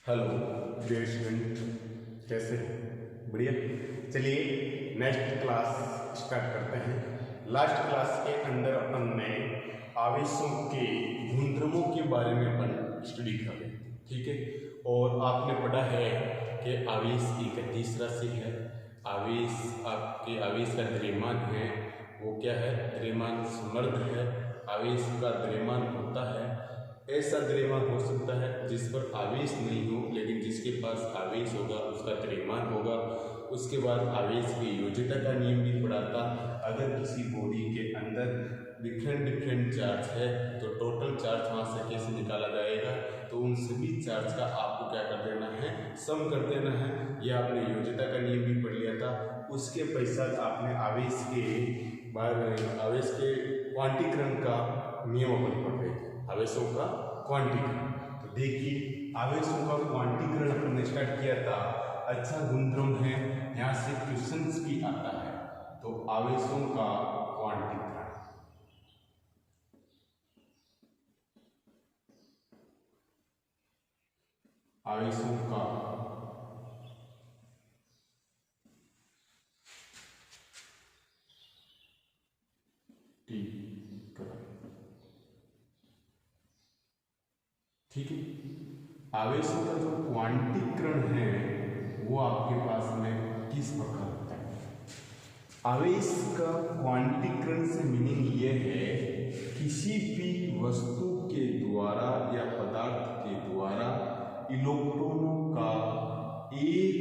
Hello dear student, कैसे हो? बढ़िया। चलिए नेक्स्ट क्लास स्टार्ट करते हैं। लास्ट क्लास के अंदर अपन ने आवेशों के गुणधर्मों के बारे में स्टडी कर रहे, ठीक है। और आपने पढ़ा है कि आवेश एक गतिज राशि है। आपके आवेश का द्रव्यमान है वो क्या है? द्रव्यमान समर्थ है। आवेश का द्रव्यमान होता है, ऐसा द्रव्यमान हो सकता है जिस पर आवेश नहीं हो, लेकिन जिसके पास आवेश होगा उसका द्रव्यमान होगा। उसके बाद आवेश की योज्यता का नियम भी पढ़ा था। अगर किसी बॉडी के अंदर डिफरेंट चार्ज है तो टोटल चार्ज वहाँ से कैसे निकाला जाएगा, तो उन सभी चार्ज का आपको क्या कर देना है? सम कर देना है। यह आपने योज्यता का नियम भी पढ़ लिया था। उसके पश्चात आपने आवेश के क्वांटीकरण का नियम अपन पढ़ रहे थे, आवेशों का क्वांटीकरण। तो देखिए आवेशों का क्वांटीकरण अपन ने स्टार्ट किया था। अच्छा गुणधर्म है, यहाँ से क्वेश्चंस भी आता है। तो आवेशों का क्वांटीकरण, आवेशों का ठीक है। आवेशों का जो क्वांटीकरण है वो आपके पास में किस प्रकार होता है? आवेश का क्वांटीकरण से मीनिंग ये है किसी भी वस्तु के द्वारा या पदार्थ के द्वारा इलेक्ट्रॉनों का एक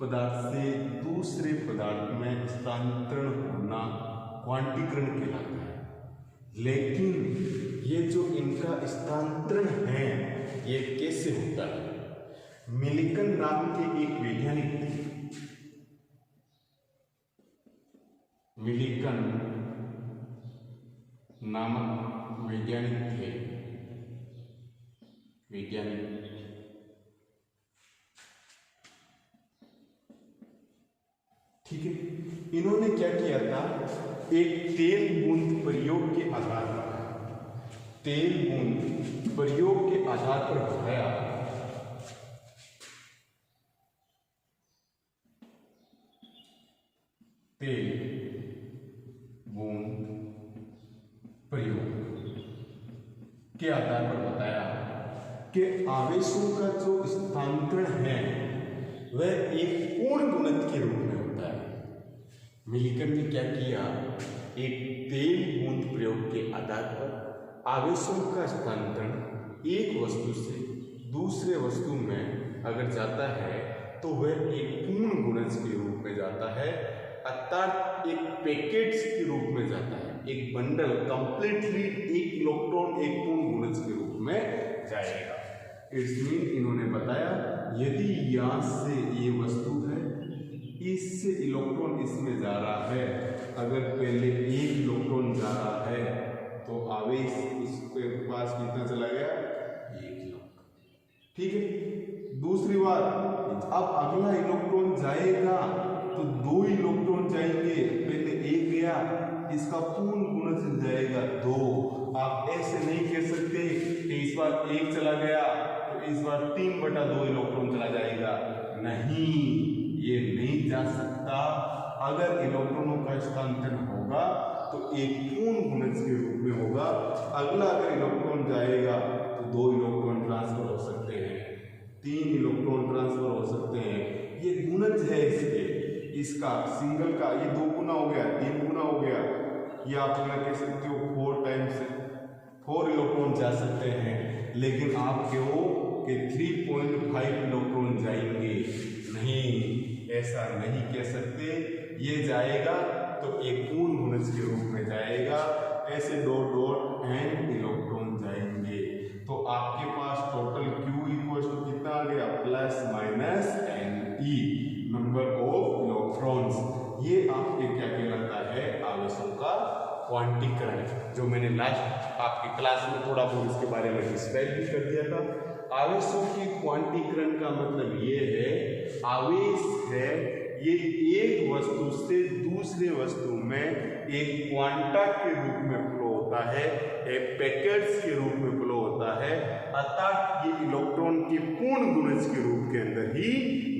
पदार्थ से दूसरे पदार्थ में स्थानांतरण होना क्वांटीकरण कहलाता है। लेकिन ये जो इनका स्थानांतरण है ये कैसे होता है? मिल्टन नाम के एक वैज्ञानिक थे, मिल्टन नामक वैज्ञानिक थे, ठीक है। इन्होंने क्या किया था? एक तेल बूंद प्रयोग के आधार पर, तेल बूंद प्रयोग के आधार पर बताया तेल बूंद प्रयोग के आधार पर बताया कि आवेशों का जो स्थानांतरण है वह एक पूर्ण गुणज के रूप में होता है। मिल्टन ने क्या किया? एक तेल बूंद प्रयोग के आधार पर आवेशों का स्थानांतरण एक वस्तु से दूसरे वस्तु में अगर जाता है तो वह एक पूर्ण गुणज के रूप में जाता है, अर्थात एक पैकेट्स के रूप में जाता है। एक बंडल कंप्लीटली एक इलेक्ट्रॉन एक पूर्ण गुणज के रूप में जाएगा। इट्स मीन इन्होंने बताया यदि यहाँ से ये वस्तु है, इससे इलेक्ट्रॉन इसमें जा रहा है, अगर पहले एक इलेक्ट्रॉन जा रहा है तो आवेश इसके पास कितना चला गया? 1 इलेक्ट्रॉन, ठीक है। दूसरी बात, अब अगला इलेक्ट्रॉन जाएगा तो 2 इलेक्ट्रॉन जाएंगे, पहले 1 गया, इसका पूर्ण गुणज जाएगा 2। आप ऐसे नहीं कह सकते कि इस बार 1 चला गया तो इस बार 3/2 इलेक्ट्रॉन चला जाएगा। नहीं, ये नहीं जा सकता। अगर इलेक्ट्रॉनों का स्थानांतरण होगा तो एक पूर्ण गुणज के रूप में होगा। अगला अगर इलेक्ट्रॉन जाएगा तो 2 इलेक्ट्रॉन ट्रांसफर हो सकते हैं, 3 इलेक्ट्रॉन ट्रांसफर हो सकते हैं। ये गुणज है इसका सिंगल का, ये 2 गुना हो गया, 3 गुना हो गया। ये आप कह सकते हो 4 टाइम्स 4 इलेक्ट्रॉन जा सकते हैं। लेकिन आप कहो कि 3.5 इलेक्ट्रॉन जाएंगे, नहीं, ऐसा नहीं कह सकते। ये जाएगा तो एक पूर्ण गुणज के रूप में जाएगा, ऐसे डॉट डॉट एन इलेक्ट्रॉन जाएंगे। तो आपके पास टोटल Q इक्वल टू कितना आ गया? ±NE, number of electrons. ये आपके क्या कहलाता है? आवेशों का क्वांटीकरण, जो मैंने लास्ट आपकी क्लास में थोड़ा बहुत इसके बारे में डिस्क्राइब भी कर दिया था। आवेशों की क्वांटीकरण का मतलब ये है, आवेश है ये एक वस्तु से दूसरे वस्तु में एक क्वांटा के रूप में फ्लो होता होता है पैकेट्स के रूप में फ्लो होता है, अर्थात ये इलेक्ट्रॉन के पूर्ण गुणज के रूप के अंदर ही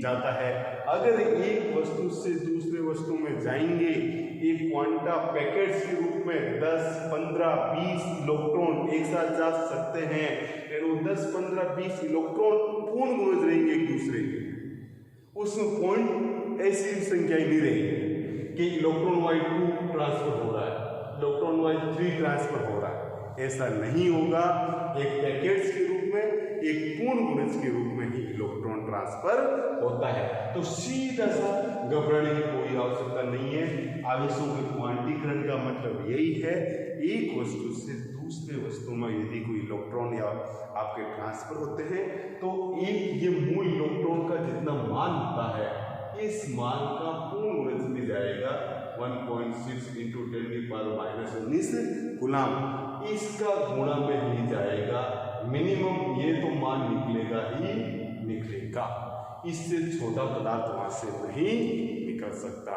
जाता है। अगर एक वस्तु से दूसरे वस्तु में जाएंगे एक क्वांटा पैकेट्स के रूप में 10, 15, 20 इलेक्ट्रॉन एक साथ जा सकते हैं, फिर वो 10, 15, 20 इलेक्ट्रॉन पूर्ण गुणज रहेंगे एक दूसरे के, उसमें पॉइंट ऐसी संख्या ही नहीं रहेगी कि इलेक्ट्रॉन वाइज 2 ट्रांसफर हो रहा है, इलेक्ट्रॉन वाइज 3 ट्रांसफर हो रहा है, ऐसा नहीं होगा। एक पैकेट्स के रूप में एक पूर्ण गुणज के रूप में ही इलेक्ट्रॉन ट्रांसफर होता है। तो सीधा सा घबराने की कोई आवश्यकता नहीं है। आवेशों के क्वांटीकरण का मतलब यही है, एक वस्तु से दूसरे वस्तु में यदि कोई इलेक्ट्रॉन या आपके ट्रांसफर होते हैं तो एक ये मूल इलेक्ट्रॉन का जितना मान होता है इस मान का पूर्ण गुणज में जाएगा 1.6 × 10⁻⁻19 कूलम, इसका गुणा में ही जाएगा मिनिमम, ये तो मान निकलेगा ही निकलेगा, इससे छोटा पदार्थ वहां से नहीं निकल सकता।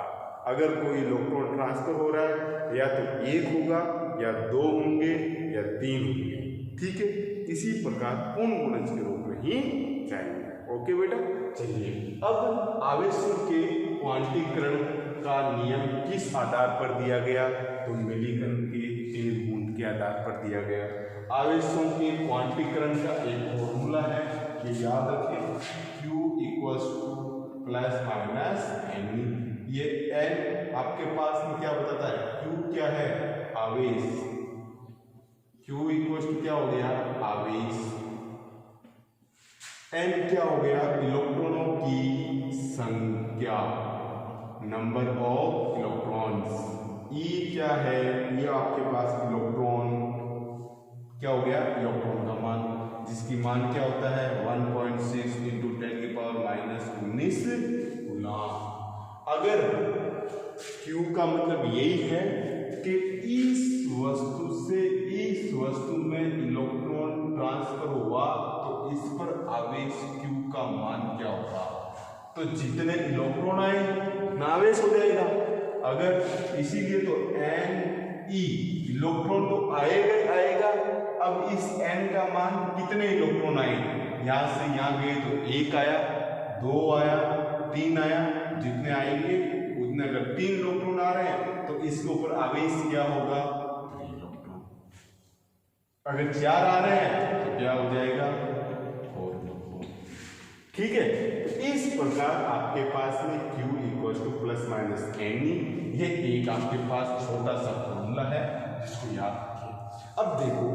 अगर कोई इलेक्ट्रॉन ट्रांसफर हो रहा है या तो 1 होगा या 2 होंगे या 3 होंगे, ठीक है, इसी प्रकार पूर्ण गुणज के रूप में ही जाएंगे। ओके बेटा, चलिए अब आवेशों के क्वांटीकरण का नियम किस आधार पर दिया गया, तो मिलीकन के 3 बूंद के आधार पर दिया गया। आवेशों के क्वांटीकरण का एक फॉर्मूला है, ये याद रखें, Q = ±n। ये n आपके पास में क्या बताता है, Q क्या है, आवेश, Q = क्या हो गया, आवेश, n क्या हो गया, इलेक्ट्रॉनों की संख्या, नंबर ऑफ इलेक्ट्रॉन्स, E क्या है, ये आपके पास इलेक्ट्रॉन क्या हो गया, इलेक्ट्रॉन का मान, जिसकी मान क्या होता है 1.6 × 10⁻⁻19 कूलम। अगर Q का मतलब यही है कि इस वस्तु से इस वस्तु में इलेक्ट्रॉन ट्रांसफर हुआ तो इस पर आवेश Q का मान क्या होगा, तो जितने इलेक्ट्रॉन आए नावेश हो जाएगा। अगर इसीलिए तो Ne, इलेक्ट्रॉन तो आएगा ही आएगा। अब इस n का मान कितने इलेक्ट्रॉन आए, यहां से यहां गए तो 1 आया, 2 आया, 3 आया, जितने आएंगे उतने, अगर 3 इलेक्ट्रॉन आ रहे हैं तो इसके ऊपर आवेश क्या होगा, 3 इलेक्ट्रॉन। अगर 4 आ रहे हैं तो क्या हो जाएगा, 4 इलेक्ट्रॉन, ठीक है। इस प्रकार आपके पास में Q = ±n, ये एक आपके पास छोटा सा फॉर्मूला है जिसको याद रखिए। अब देखो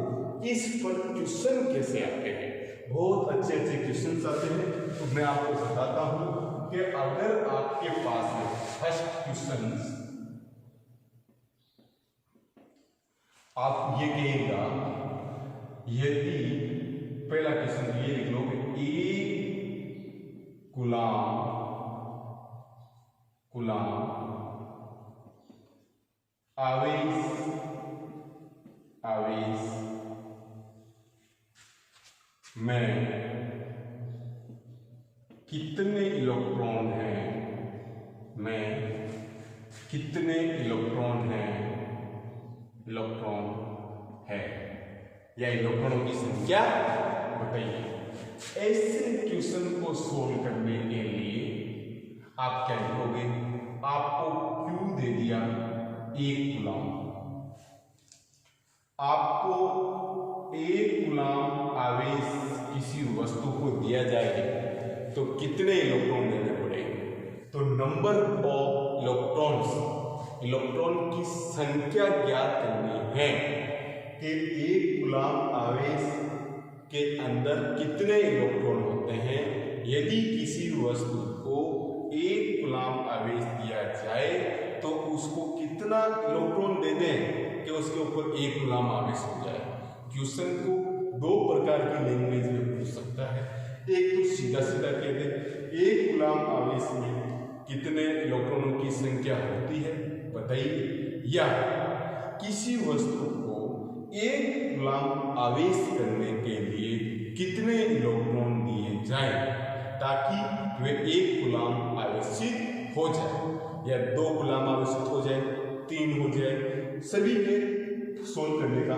इस पर क्वेश्चन कैसे आते हैं, बहुत अच्छे अच्छे क्वेश्चन आते हैं। तो मैं आपको बताता हूं कि अगर आपके पास में फर्स्ट क्वेश्चन आप ये कहेगा, यदि पहला क्वेश्चन ये लिख लो कि 1 कूलम आवेश में कितने इलेक्ट्रॉन हैं, या इलेक्ट्रॉनों की संख्या बताइए। ऐसे क्वेश्चन को सोल्व करने के लिए आप क्या लिखोगे, आपको Q दे दिया 1 कूलम, आपको 1 कूलम आवेश किसी वस्तु को दिया जाए तो कितने इलेक्ट्रॉन देने पड़ेंगे, तो नंबर ऑफ इलेक्ट्रॉन की संख्या ज्ञात करनी है कि 1 कूलम आवेश के अंदर कितने इलेक्ट्रॉन होते हैं। यदि किसी वस्तु को 1 कूलम आवेश दिया जाए तो उसको कितना इलेक्ट्रॉन दे दें कि उसके ऊपर 1 कूलम आवेश हो जाए। क्वेश्चन को 2 प्रकार की लैंग्वेज में पूछ सकता है, एक तो सीधा सीधा कह दे 1 कूलम आवेश में कितने इलेक्ट्रॉनों की संख्या होती है बताइए, या किसी वस्तु को 1 कूलम आवेश करने के लिए कितने इलेक्ट्रॉन दिए जाए ताकि वे 1 कूलम आवेशित हो जाए, या 2 कूलम आवेशित हो जाए, 3 हो जाए। सभी के सोल्व करने का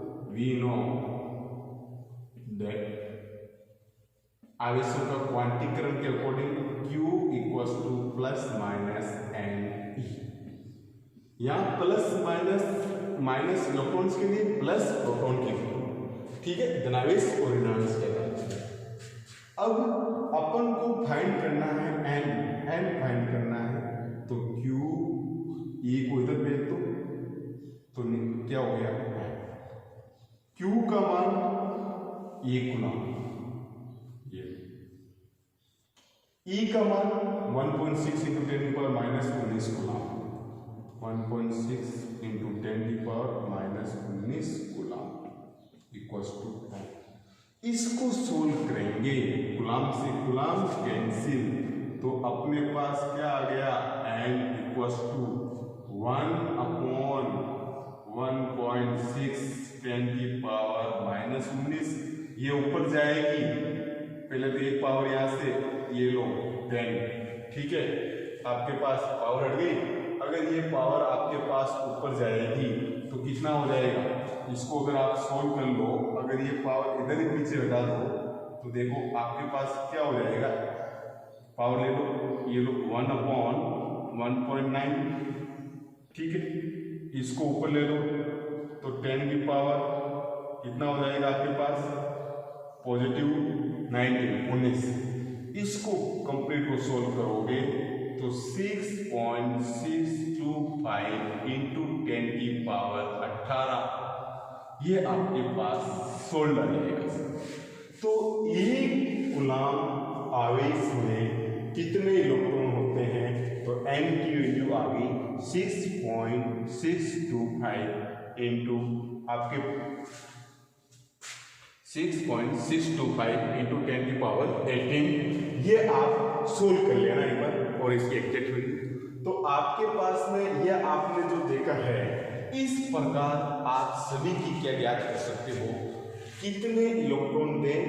वी नो दैट आवेशों का क्वांटीकरण के according Q equals to plus minus n e. यहाँ प्लस माइनस इलेक्ट्रॉन्स के लिए, प्लस प्रोटॉन के लिए, ठीक है, धनावेश और ऋणावेश कहलाता है। अब अपन को फाइंड करना है एन फाइंड करना है, तो Q E को इधर भेज दो तो क्या हो गया, Q का मान 1 गुना, ये E का मान 1.6 इंटू 10 की पावर माइनस 19 गुना, 1.6 इंटू 10 की पावर माइनस 19 गुना इक्वल्स टू 10। इसको सोल्व करेंगे, गुलाम से गुलाम कैंसिल, तो अपने पास क्या आ गया, n इक्वल्स टू 1/1.6 10 की पावर माइनस 19। ये ऊपर जाएगी, पहले तो एक पावर यहाँ से ये लो 10, ठीक है, आपके पास पावर हट गई। अगर ये पावर आपके पास ऊपर जाएगी तो कितना हो जाएगा, इसको अगर आप सॉल्व कर लो, अगर ये पावर इधर ही पीछे हटा दो तो देखो आपके पास क्या हो जाएगा, पावर ले लो, ये लो 1/1.9, ठीक है, इसको ऊपर ले लो तो 10 की पावर कितना हो जाएगा आपके पास, पॉजिटिव 19। इसको कंप्लीट को सोल्व करोगे तो 6.625 इंटू 10 की पावर 18, ये आपके पास सोल्व आ जाएगा। तो एक कूलम आवेश में कितने इलेक्ट्रॉन होते हैं, तो n की वैल्यू आ गई 6.625 इंटू आपके 6.625 इंटू 10 की पावर 18। ये आप सोल्व कर लेना एक बार और इसकी एग्जैक्ट वैल्यू। तो आपके पास में यह आपने जो देखा है, इस प्रकार आप सभी की क्या ज्ञात कर सकते हो, कितने इलेक्ट्रॉन दें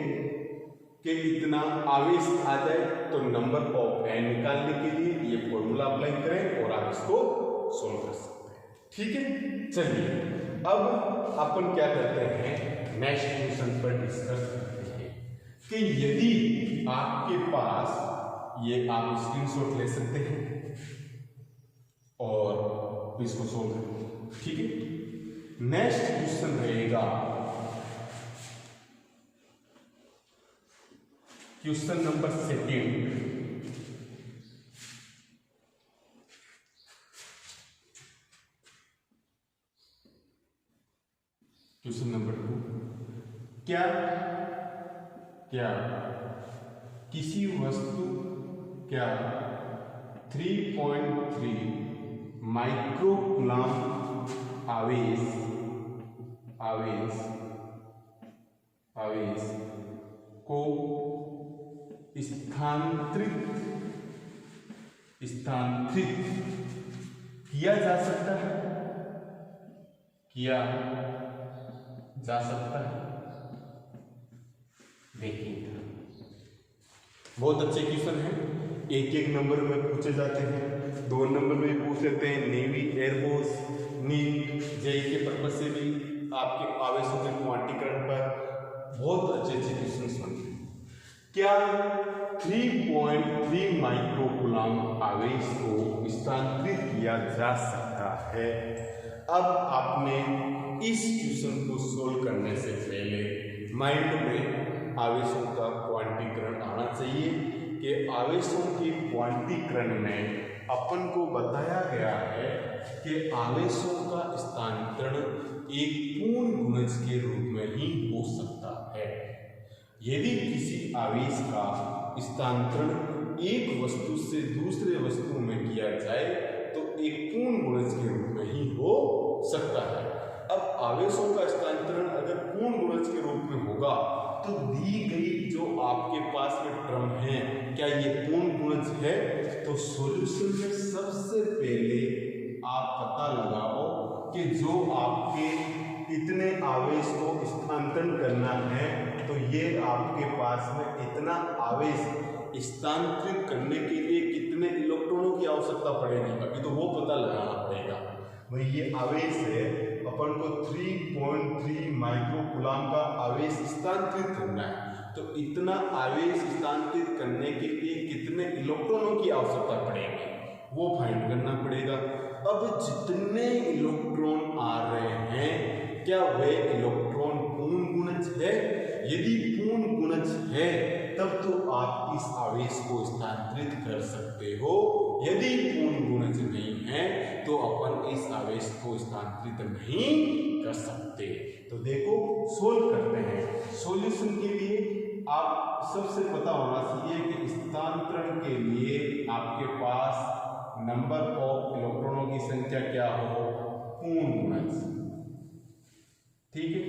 कि इतना आवेश आ जाए। तो नंबर ऑफ n निकालने के लिए ये फॉर्मूला अप्लाई करें और आप इसको सोल्व कर सकते हैं, ठीक है। चलिए अब अपन क्या करते हैं, नेक्स्ट क्वेश्चन पर डिस्कस करते हैं कि यदि आपके पास ये, आप स्क्रीनशॉट ले सकते हैं और इसको सोल्व करें, ठीक है। नेक्स्ट क्वेश्चन रहेगा क्वेश्चन नंबर 2। क्वेश्चन नंबर 2, क्या किसी वस्तु 3.3 माइक्रोकूलम आवेश को स्थानांतरित किया जा सकता है, देखिए बहुत अच्छे क्वेश्चन हैं, एक नंबर में पूछे जाते हैं, 2 नंबर में पूछ लेते हैं, नेवी, एयरफोर्स, नीट, जेई के पर्पज से भी आपके आवेशों के क्वांटीकरण पर बहुत अच्छे क्वेश्चन बनते हैं। क्या 3.3 माइक्रोकूलम आवेश को स्थानांतरित किया जा सकता है? अब आपने इस क्वेश्चन को सोल्व करने से पहले माइंड में आवेशों का क्वांटीकरण आना चाहिए कि आवेशों के क्वांटीकरण में अपन को बताया गया है कि आवेशों का स्थानांतरण एक पूर्ण गुणज के रूप में ही हो सकता है। यदि किसी आवेश का स्थानांतरण एक वस्तु से दूसरे वस्तु में किया जाए तो एक पूर्ण गुणज के रूप में ही हो सकता है। अब आवेशों का स्थानांतरण अगर पूर्ण गुणज के रूप में होगा तो दी गई जो आपके पास में टर्म है, क्या ये पूर्ण गुणज है? तो सॉल्यूशन में सबसे पहले आप पता लगाओ कि जो आपके इतने आवेश को स्थानांतरण करना है, तो ये आपके पास में इतना आवेश स्थानांतरित करने के लिए कितने इलेक्ट्रॉनों की आवश्यकता पड़ेगी, अभी तो वो पता लगाना पड़ेगा। भाई ये आवेश है, अपन को 3.3 माइक्रोकूलम का आवेश स्थानांतरित करना है, तो इतना आवेश स्थानांतरित करने के लिए कितने इलेक्ट्रॉनों की आवश्यकता पड़ेगी वो फाइंड करना पड़ेगा। अब जितने इलेक्ट्रॉन आ रहे हैं, क्या वे इलेक्ट्रॉन पूर्ण गुणज है? यदि पूर्ण गुणज है तब तो आप इस आवेश को स्थानांतरित कर सकते हो। यदि पूर्ण गुणज नहीं है तो अपन इस आवेश को स्थानांतरित नहीं कर सकते। तो देखो सोल्व करते हैं। सॉल्यूशन के लिए आप सबसे पता होना चाहिए कि स्थानांतरण के लिए आपके पास नंबर ऑफ इलेक्ट्रॉनों की संख्या क्या हो? पूर्ण गुणज। ठीक है,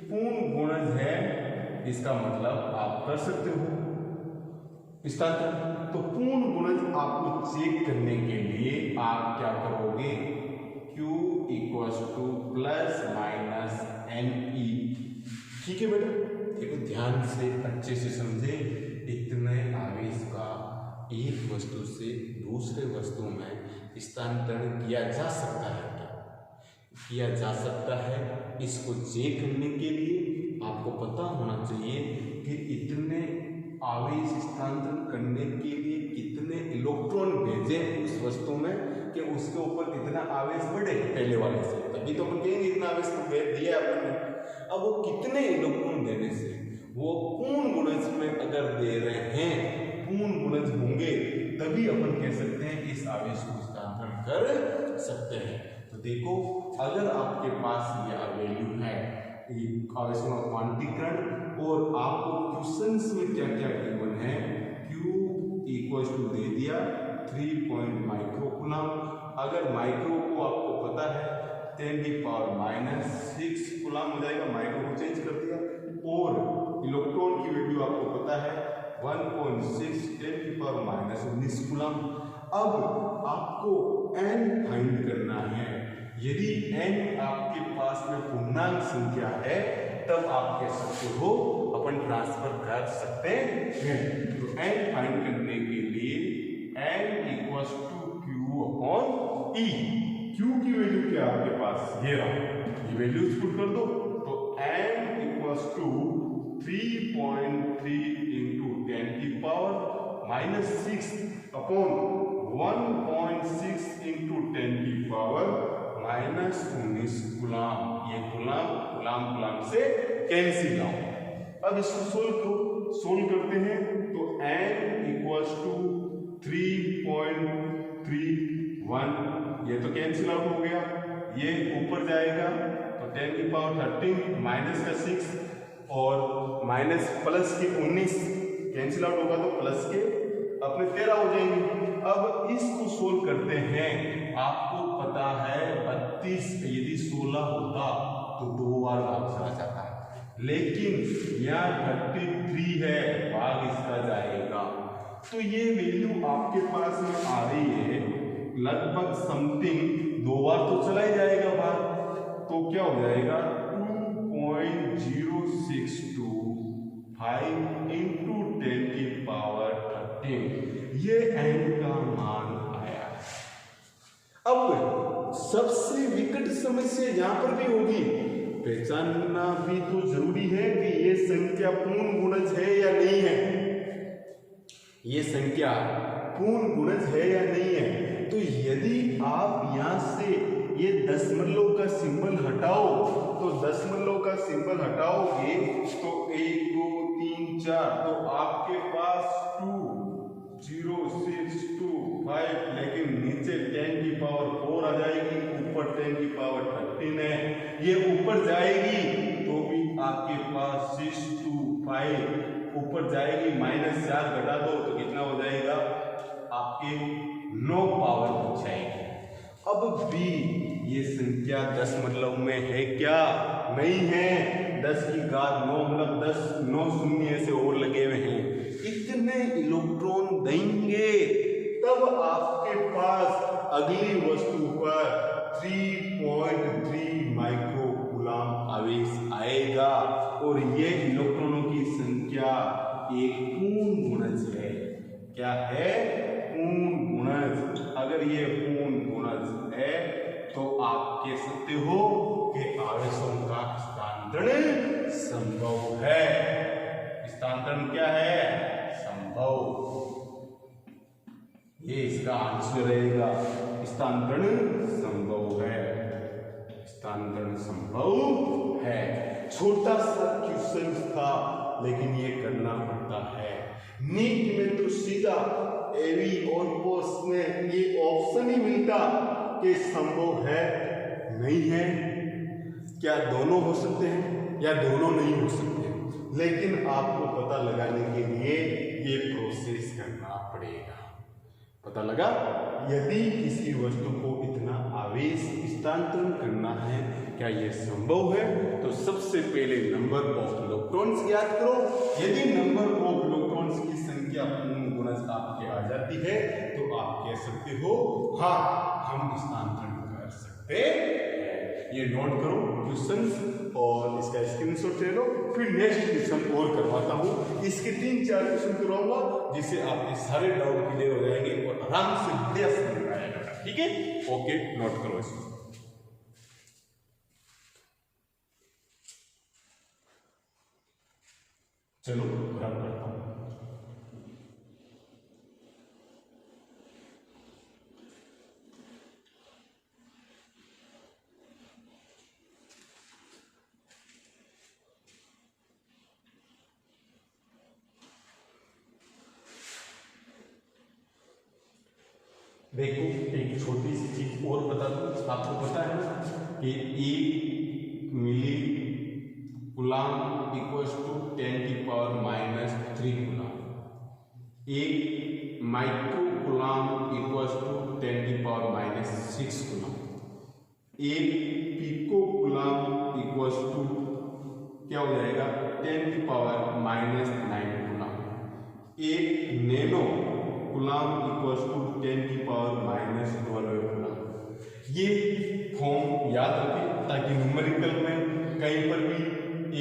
पूर्ण गुणज है, इसका मतलब आप कर सकते हो स्थानांतरण। तो पूर्ण गुणज आपको चेक करने के लिए आप क्या करोगे? Q = ±NE। ठीक है बेटा, देखो ध्यान से अच्छे से समझे। इतने आवेश का एक वस्तु से दूसरे वस्तु में स्थानांतरण किया जा सकता है क्या? किया जा सकता है। इसको चेक करने के लिए आपको पता होना चाहिए कि इतने आवेश स्थानांतरण करने के लिए कितने इलेक्ट्रॉन भेजे उस वस्तु में कि उसके ऊपर इतना आवेश बढ़े पहले वाले से, तभी तो अपन कहेंगे इतना आवेश भेज दिया अपन ने। अब वो कितने इलेक्ट्रॉन देने से, वो पूर्ण गुणज में अगर दे रहे हैं, पूर्ण गुणज होंगे तभी अपन कह सकते हैं इस आवेश को स्थानांतरण कर सकते हैं। तो देखो अगर आपके पास यह वैल्यू है आवेश का क्वांटीकरण, और आपको क्वेश्चंस में क्या क्या गिवन है, Q = दे दिया 3 माइक्रोकूलम। अगर माइक्रो को आपको पता है 10⁻⁻6 कूलम हो जाएगा, माइक्रो को चेंज कर दिया। और इलेक्ट्रॉन की वैल्यू आपको पता है 1.6 10⁻⁻19 कूलम। अब आपको n फाइंड करना है। यदि n आपके पास में पूर्णांक संख्या है तब आप कह सकते हो अपन ट्रांसफर कर सकते हैं। तो n फाइंड करने के लिए n = Q/E। Q की वैल्यू क्या आपके पास, ये रहा, ये वैल्यूज पुट कर दो। तो n = 3.3 × 10⁻⁻6 अपॉन 1.6 × 10⁻⁻19 कूलम। ये कूलम से कैंसिल आउट। अब इसको सोल्व करते हैं। तो n = 3.31, ये तो कैंसिल आउट हो गया, ये ऊपर जाएगा तो 10⁻13 माइनस का 6 और माइनस प्लस के 19 कैंसिल आउट होगा तो प्लस के अपने 13 हो जाएंगे। अब इसको सोल्व करते हैं। आपको पता है 32, यदि 16 होता तो 2 बार भाग चला जाता है, लेकिन यहाँ 33 है, भाग इसका जाएगा। तो ये वैल्यू आपके पास में आ रही है लगभग समथिंग 2 बार तो चला ही जाएगा भाग, तो क्या हो जाएगा 2.0625 × 10⁻13। ये n का मान आया। अब सबसे विकट समस्या यहां पर भी होगी, पहचानना भी तो जरूरी है कि ये संख्या पूर्ण गुणज है या नहीं है। ये संख्या पूर्ण गुणज है या नहीं है। तो यदि आप यहां से ये दशमलव का सिंबल हटाओ, तो दशमलव का सिंबल हटाओगे तो 1 2 3 4, तो आपके पास 2 0 6 2 5, लेकिन नीचे 10⁻4 आ जाएगी, ऊपर 10⁻13 है। ये ऊपर जाएगी तो भी आपके पास 6 2 5 ऊपर जाएगी, -4 घटा दो तो कितना हो जाएगा आपके 9 पावर बच जाएगी। अब भी ये संख्या 10 मतलब में है क्या? नहीं है। 10 की घात 9 मतलब 10 9 शून्य ऐसे और लगे हुए हैं। इतने इलेक्ट्रॉन देंगे तब आपके पास अगली वस्तु पर 3.3 माइक्रोकूलम आवेश आएगा और ये इलेक्ट्रॉनों की संख्या एक पूर्ण गुणज है। क्या है? पूर्ण गुणज। अगर ये पूर्ण गुणज है तो आप कह सकते हो कि आवेशों का स्थानांतरण संभव है। स्थानांतरण क्या है? संभव। ये इसका आंसर रहेगा। स्थानांतरण संभव है। स्थानांतरण संभव है। छोटा सा क्वेश्चन था लेकिन ये करना पड़ता है। नीट में तो सीधा एवी और पोस्ट में ये ऑप्शन ही मिलता कि संभव है, नहीं है। क्या दोनों हो सकते हैं या दोनों नहीं हो सकते? लेकिन आपको पता लगाने के लिए ये प्रोसेस करना पड़ेगा। पता लगा? यदि किसी वस्तु को इतना आवेश स्थानांतरण करना है, क्या यह संभव है? तो सबसे पहले नंबर ऑफ इलेक्ट्रॉन्स ज्ञात करो। यदि नंबर ऑफ इलेक्ट्रॉन्स की संख्या पूर्ण गुणज आपके आ जाती है तो आप कह सकते हो हाँ, हम स्थानांतरण कर सकते हैं। ये नोट करो क्वेश्चन और इसका स्क्रीनशॉट ले लो। फिर नेक्स्ट क्वेश्चन और करवाता हूँ। इसके 3-4 क्वेश्चन करवाऊंगा जिससे आपके सारे डाउट क्लियर हो जाएंगे और आराम से बढ़िया समझ में आएगा। ठीक है? ओके, नोट करो इसको। चलो रन करता हूँ। देखो एक छोटी सी चीज और बता दूं। आपको पता है ना कि 1 milli coulomb equals to 10⁻³ coulomb. 1 micro coulomb equals to 10⁻⁶ coulomb. 1 pico coulomb equals to क्या हो जाएगा? 10⁻⁹ coulomb. 1 nano coulomb equals to 10⁻⁻12 coulomb. ये फॉर्म याद रखें ताकि न्यूमेरिकल में कहीं पर भी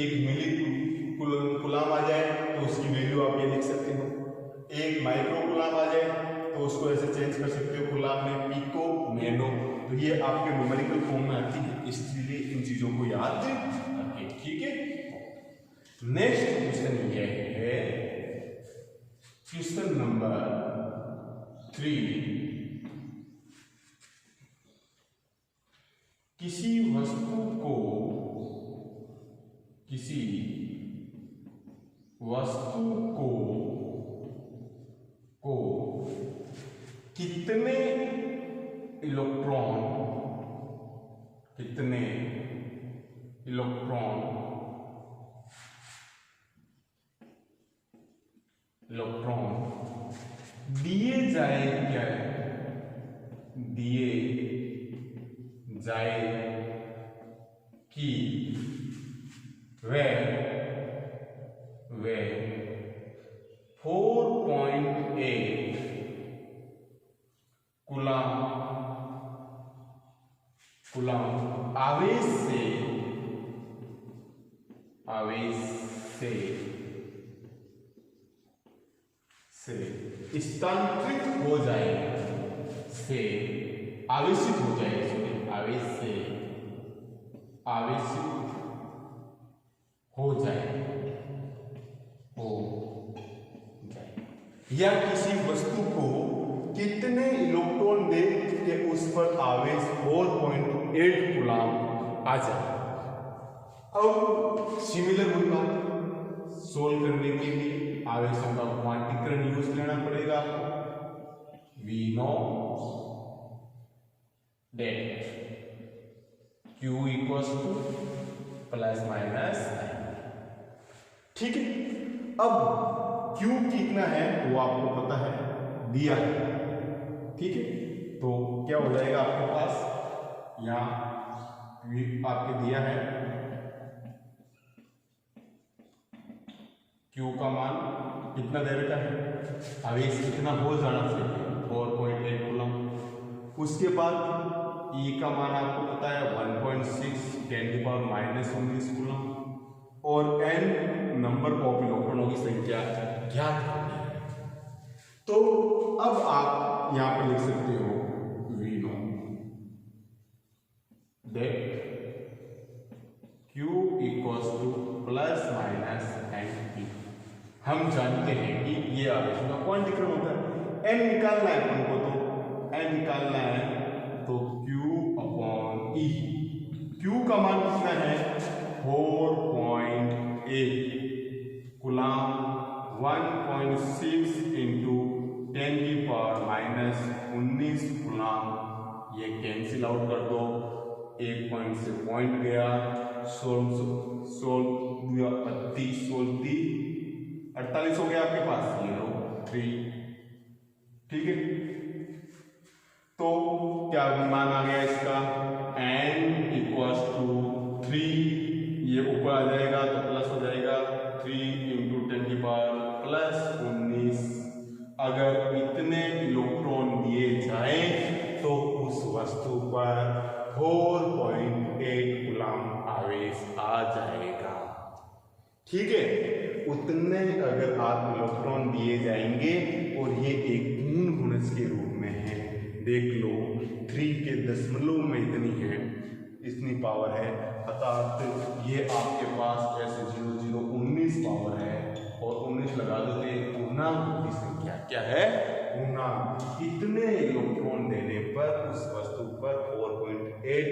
1 मिली कूलम आ जाए तो उसकी वैल्यू आप ये लिख सकते हो। 1 माइक्रो कूलम आ जाए तो उसको ऐसे चेंज कर सकते हो कूलम में, पिको, नैनो। तो ये आपके न्यूमेरिकल फॉर्म में आती है, इसलिए इन चीजों को याद रखें। ठीक है? नेक्स्ट क्वेश्चन ये है क्वेश्चन नंबर 3। किसी वस्तु को कितने इलेक्ट्रॉन दिए जाए कि वे 4.8 कूलम आवेश से स्थानांतरित हो जाएगा, आवेशित हो जाएगा, या किसी वस्तु को कितने इलेक्ट्रॉन दे कि उस पर आवेश 4.8 कूलम आ जाए। अब सिमिलर होगा, सोल्व करने के लिए आवेशों का क्वांटीकरण यूज लेना पड़ेगा। We know that Q equals to ±। ठीक है? अब Q कितना है वो आपको पता है, दिया है। ठीक है? तो क्या हो जाएगा आपके पास, यहाँ आपके दिया है Q का मान कितना दे रखा है, आवेश कितना हो जाना चाहिए 4.8 कूलम। उसके बाद E का मान आपको पता है 1.6 10⁻⁻19 कूलम और N नंबर ऑफ इलेक्ट्रॉनों की संख्या ज्ञात करनी है। तो अब आप यहां पर लिख सकते हो V no that Q equals to plus minus NP। हम जानते हैं कि ये आवेश का क्वांटिक्रम होता है, N निकालना है हमको, तो N निकालना है तो Q अपॉन E। Q का मान कितना है 4.8 कूलम, 1.6 इंटू 10⁻⁻19 कूलम, ये कैंसिल आउट कर दो, एक पॉइंट से पॉइंट गया, 48 हो गया आपके पास, ये लो 3, ठीक है। तो क्या मान आ गया इसका, N इक्वल्स टू 3, ये ऊपर आ जाएगा तो प्लस हो जाएगा 3 इंटू 10⁻19। अगर इतने इलेक्ट्रॉन दिए जाएं तो उस वस्तु पर 4.8 कूलम आवेश आ जाएगा, ठीक है। उतने अगर आप इलेक्ट्रॉन दिए जाएंगे और ये एक पूर्ण गुणज के रूप में है, देख लो 3 के दशमलव में इतनी है, इतनी पावर है, अर्थात ये आपके पास ऐसे 0.019 पावर है और 19 लगा देते पूर्णांक की संख्या क्या है, पूर्णांक। इतने इलेक्ट्रॉन देने पर उस वस्तु पर 4.8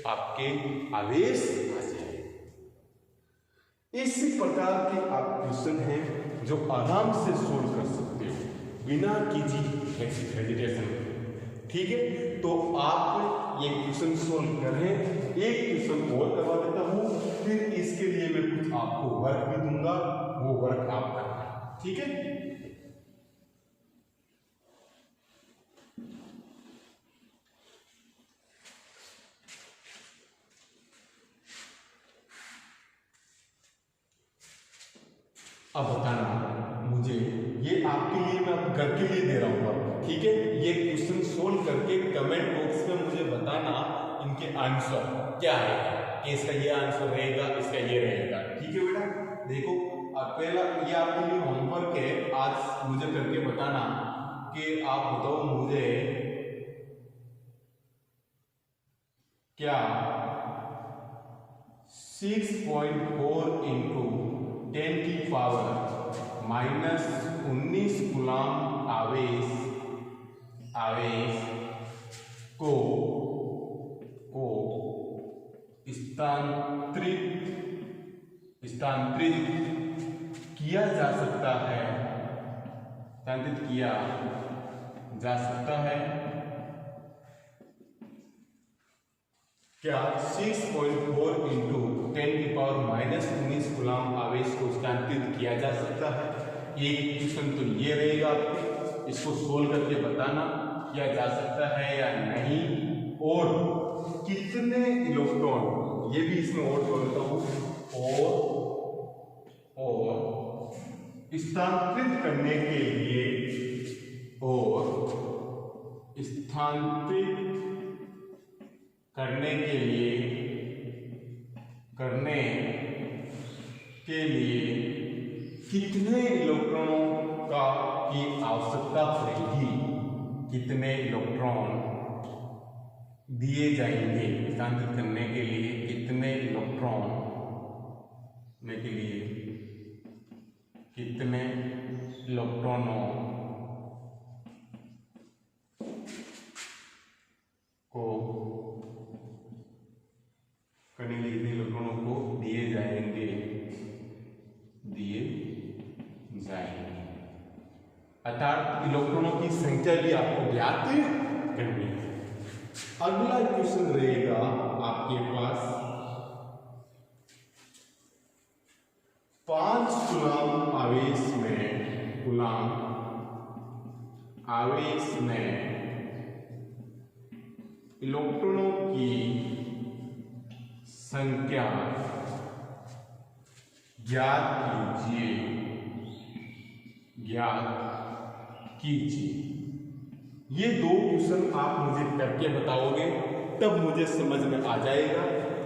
आपके आवेश आ जाए। इस प्रकार के आप क्वेश्चन हैं जो आराम से सोल्व कर सकते हो बिना किसी हेजिटेशन, ठीक है। तो आप ये क्वेश्चन सोल्व करें, एक क्वेश्चन और करवा देता हूं, फिर इसके लिए मैं कुछ आपको वर्क भी दूंगा, वो वर्क आप करना, ठीक है। अब बताना मुझे, ये आपके लिए मैं घर के लिए दे रहा हूँ, ठीक है। ये क्वेश्चन सोल्व करके कमेंट बॉक्स में मुझे बताना इनके आंसर क्या है, कि इसका ये आंसर रहेगा, इसका ये रहेगा, ठीक है बेटा। देखो अब पहला ये आपके लिए होमवर्क है, आज मुझे करके बताना कि आप बताओ मुझे क्या 6.4 इंटू 10⁻⁻19 कूलम आवेश को स्थानांतरित किया जा सकता है, क्या 6.4 इंटू 10⁻⁻19 कूलम आवेश को स्थानांतरित किया जा सकता है। एक क्वेश्चन तो ये रहेगा आपके, इसको सोल्व करके बताना किया जा सकता है या नहीं, और कितने इलेक्ट्रॉन, ये भी इसमें और जोड़ देता हूं, और स्थानांतरित करने के लिए कितने इलेक्ट्रॉनों की आवश्यकता पड़ेगी, कितने इलेक्ट्रॉन दिए जाएंगे स्थानांतरित करने के लिए, कितने इलेक्ट्रॉनों को करने के लिए कितने इलेक्ट्रॉनों को दिए जाएंगे, अर्थात इलेक्ट्रॉनों की संख्या भी आपको ज्ञात करनी है। अगला क्वेश्चन रहेगा आपके पास 5 कूलम आवेश में इलेक्ट्रॉनों की संख्या ज्ञात कीजिए। ये दो क्वेश्चन आप मुझे करके बताओगे, तब मुझे समझ में आ जाएगा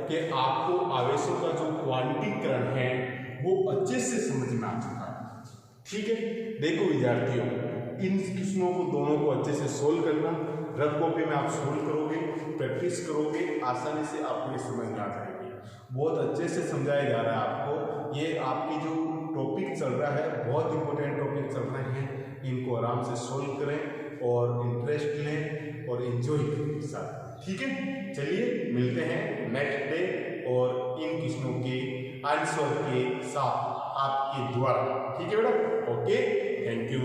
कि आपको आवेशों का जो क्वांटीकरण है वो अच्छे से समझ में आ चुका है। ठीक है, देखो विद्यार्थियों, इन क्वेश्चनों को दोनों को अच्छे से सोल्व करना, रफ कॉपी में आप सोल्व करोगे, प्रैक्टिस करोगे, आसानी से आपको ये समझ में आ जाएगी। बहुत अच्छे से समझाया जा रहा है आपको। ये आपकी जो टॉपिक चल रहा है, बहुत इंपॉर्टेंट टॉपिक चल रहे हैं, इनको आराम से सोल्व करें और इंटरेस्ट लें और एंजॉय करें साथ। ठीक है, चलिए मिलते हैं नेक्स्ट डे और इन क्वेश्चनों के आंसर के साथ आपके द्वारा। ठीक है बेटा, ओके, थैंक यू।